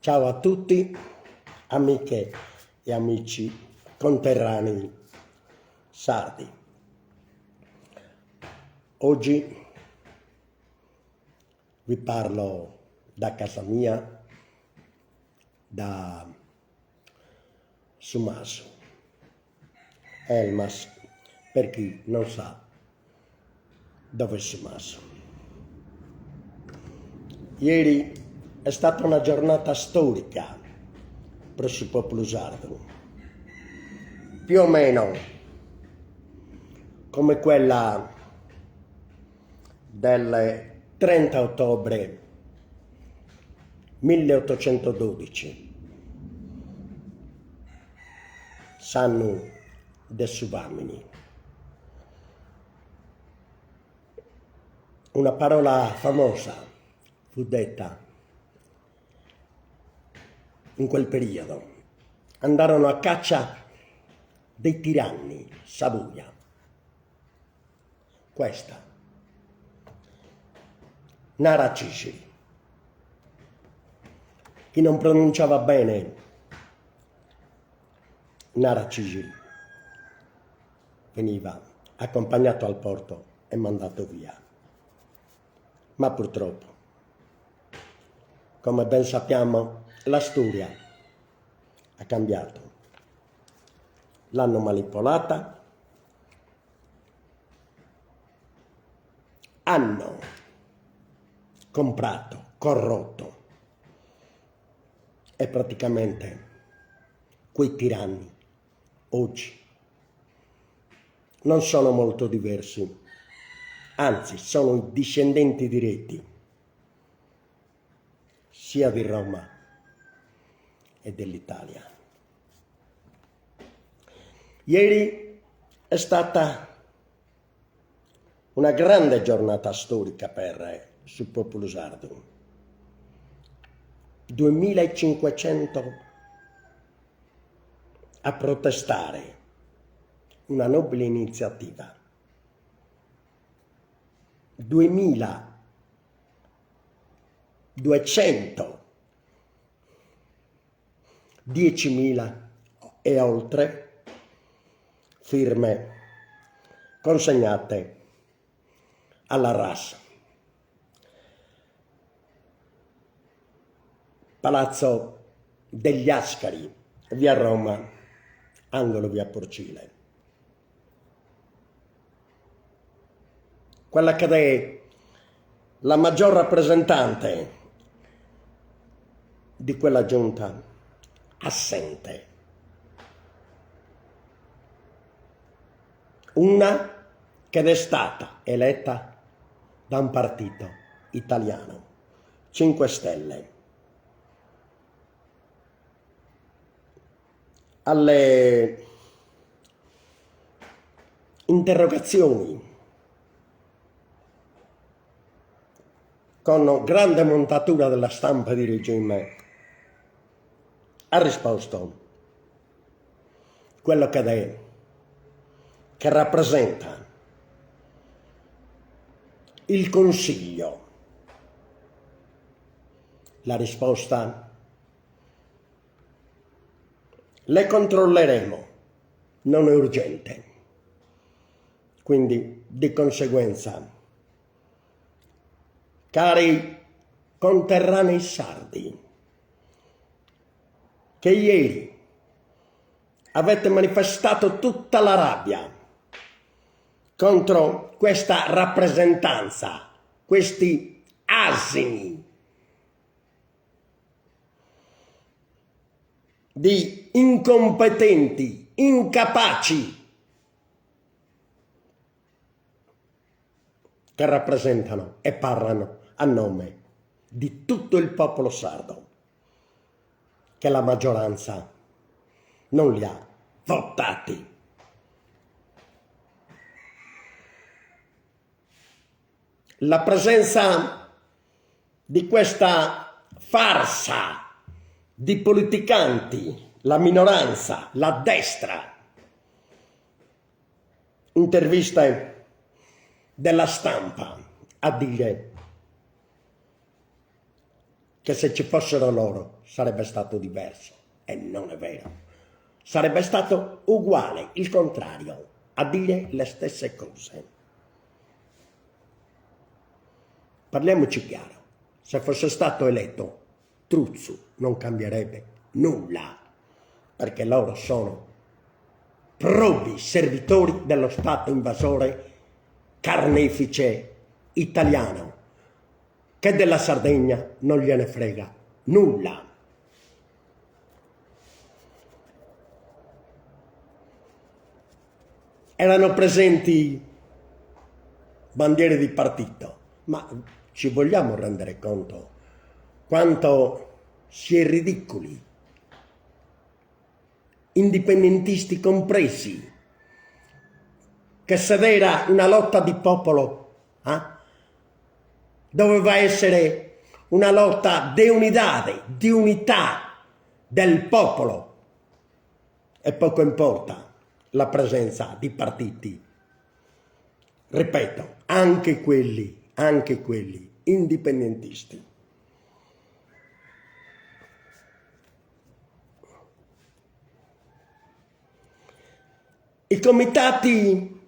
Ciao a tutti, amiche e amici conterranei sardi. Oggi vi parlo da casa mia, da Sumaso, Elmas, per chi non sa dove è Sumaso. Ieri è stata una giornata storica per il popolo sardo, più o meno come quella del 30 ottobre 1812, Sannu de Subamini. Una parola famosa fu detta in quel periodo. Andarono a caccia dei tiranni, Savoia. Questa, Naracici. Chi non pronunciava bene Naracici veniva accompagnato al porto e mandato via. Ma purtroppo, come ben sappiamo, la storia ha cambiato. L'hanno manipolata, hanno comprato, corrotto e praticamente quei tiranni oggi non sono molto diversi, anzi sono i discendenti diretti sia di Roma e dell'Italia. Ieri è stata una grande giornata storica per il popolo sardo. 2500 a protestare, una nobile iniziativa. 2200, 10.000 e oltre firme consegnate alla RAS. Palazzo degli Ascari, via Roma, angolo via Porcile. Quella che è la maggior rappresentante di quella giunta assente. Una che è stata eletta da un partito italiano, 5 Stelle. Alle interrogazioni con grande montatura della stampa di regime ha risposto quello che è, che rappresenta il Consiglio. La risposta: le controlleremo, non è urgente. Quindi, di conseguenza, cari conterranei sardi, che ieri avete manifestato tutta la rabbia contro questa rappresentanza, questi asini di incompetenti, incapaci, che rappresentano e parlano a nome di tutto il popolo sardo, che la maggioranza non li ha votati. La presenza di questa farsa di politicanti, la minoranza, la destra, interviste della stampa a dire che se ci fossero loro sarebbe stato diverso, e non è vero. Sarebbe stato uguale, il contrario, a dire le stesse cose. Parliamoci chiaro, se fosse stato eletto Truzzu non cambierebbe nulla, perché loro sono probi servitori dello Stato invasore carnefice italiano, che della Sardegna non gliene frega nulla. Erano presenti bandiere di partito, ma ci vogliamo rendere conto quanto si è ridicoli, indipendentisti compresi, che se era una lotta di popolo, doveva essere una lotta di unità del popolo, e poco importa la presenza di partiti, ripeto, anche quelli indipendentisti. I comitati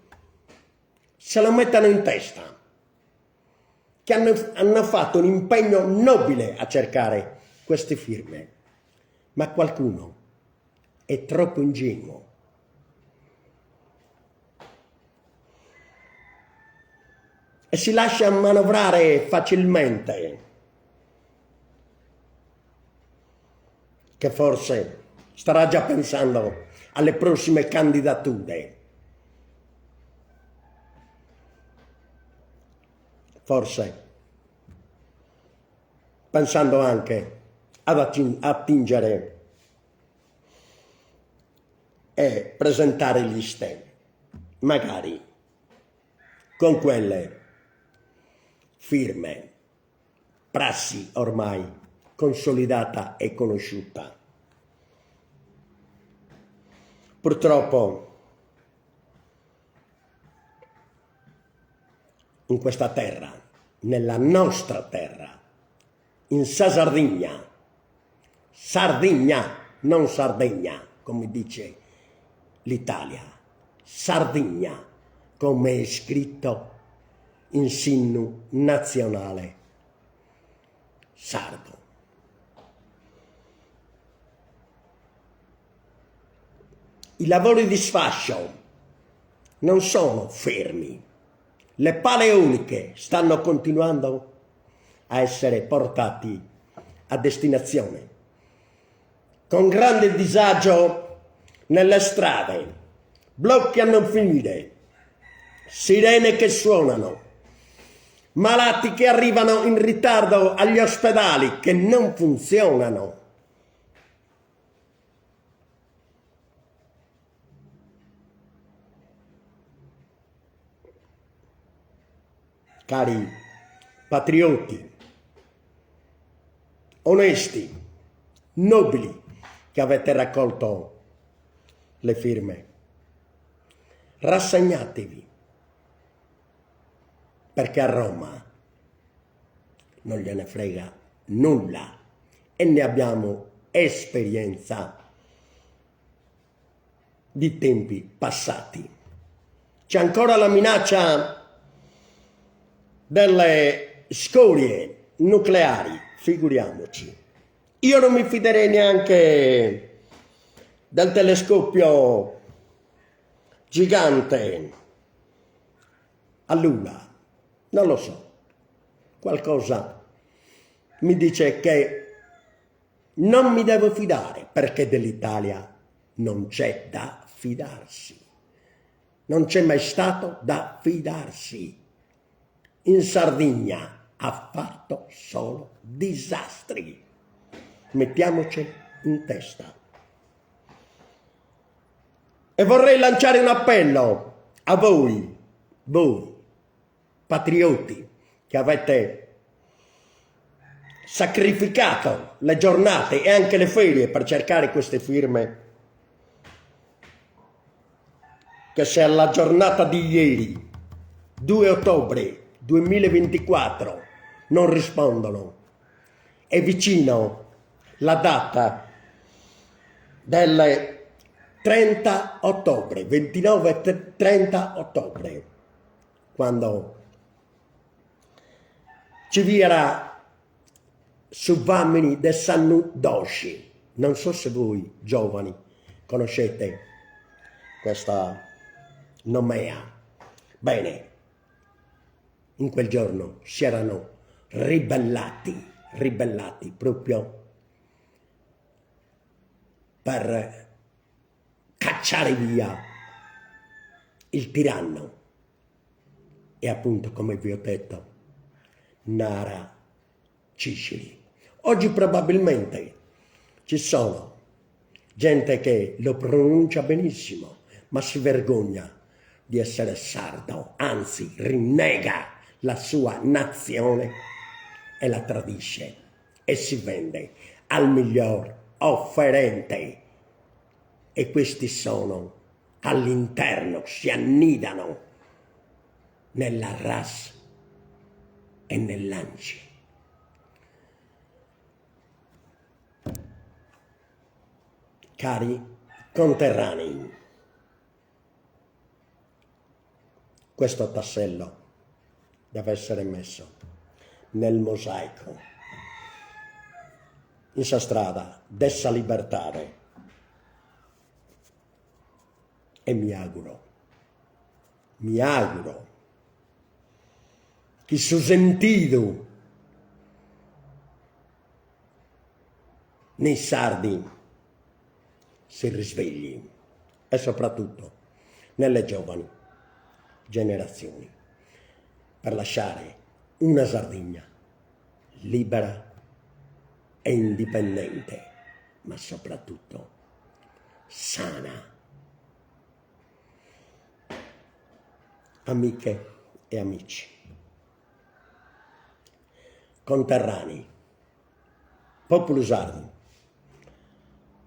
se lo mettono in testa, che hanno fatto un impegno nobile a cercare queste firme, ma qualcuno è troppo ingenuo. E si lascia manovrare facilmente, che forse starà già pensando alle prossime candidature. Forse pensando anche ad attingere e presentare liste, magari con quelle firme, prassi ormai consolidata e conosciuta. Purtroppo in questa terra, nella nostra terra, in Sardegna, non Sardegna, come dice l'Italia, Sardegna, come è scritto in innu nazionale sardo. I lavori di sfascio non sono fermi. Le pale eoliche stanno continuando a essere portati a destinazione, con grande disagio nelle strade, blocchi a non finire, sirene che suonano, malati che arrivano in ritardo agli ospedali che non funzionano. Cari patrioti, onesti, nobili, che avete raccolto le firme, rassegnatevi, perché a Roma non gliene frega nulla e ne abbiamo esperienza di tempi passati. C'è ancora la minaccia delle scorie nucleari, figuriamoci. Io non mi fiderei neanche del telescopio gigante a Lula, non lo so, qualcosa mi dice che non mi devo fidare, perché dell'Italia non c'è da fidarsi, non c'è mai stato da fidarsi. In Sardegna ha fatto solo disastri. Mettiamoci in testa. E vorrei lanciare un appello a voi patrioti, che avete sacrificato le giornate e anche le ferie per cercare queste firme, che se alla giornata di ieri, 2 ottobre 2024, non rispondono è vicino la data del 30 ottobre, 29 e 30 ottobre, quando ci verrà su Uomini del Sannu Doshi. Non so se voi giovani conoscete questa nomea. Bene, in quel giorno si erano ribellati proprio per cacciare via il tiranno. E appunto, come vi ho detto, Nara Cicili. Oggi probabilmente ci sono gente che lo pronuncia benissimo, ma si vergogna di essere sardo, anzi rinnega la sua nazione e la tradisce e si vende al miglior offerente. E questi sono all'interno, si annidano nella RAS e nell'ANCI. Cari conterranei, questo tassello deve essere messo nel mosaico, in sa strada dessa libertà. E mi auguro che su sentito nei sardi si risvegli, e soprattutto nelle giovani generazioni, per lasciare una Sardegna libera e indipendente, ma soprattutto sana. Amiche e amici, conterranei, popolo sardo,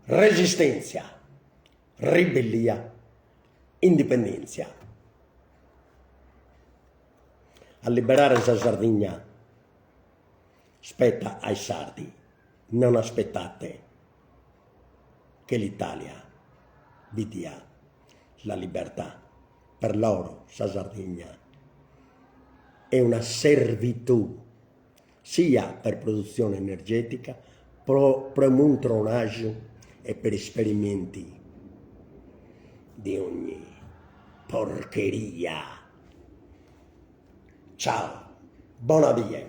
resistenza, ribellia, indipendenza. A liberare la Sardegna spetta ai sardi, non aspettate che l'Italia vi dia la libertà. Per loro la Sardegna è una servitù, sia per produzione energetica, per montronage e per esperimenti di ogni porcheria. Ciao, buona via.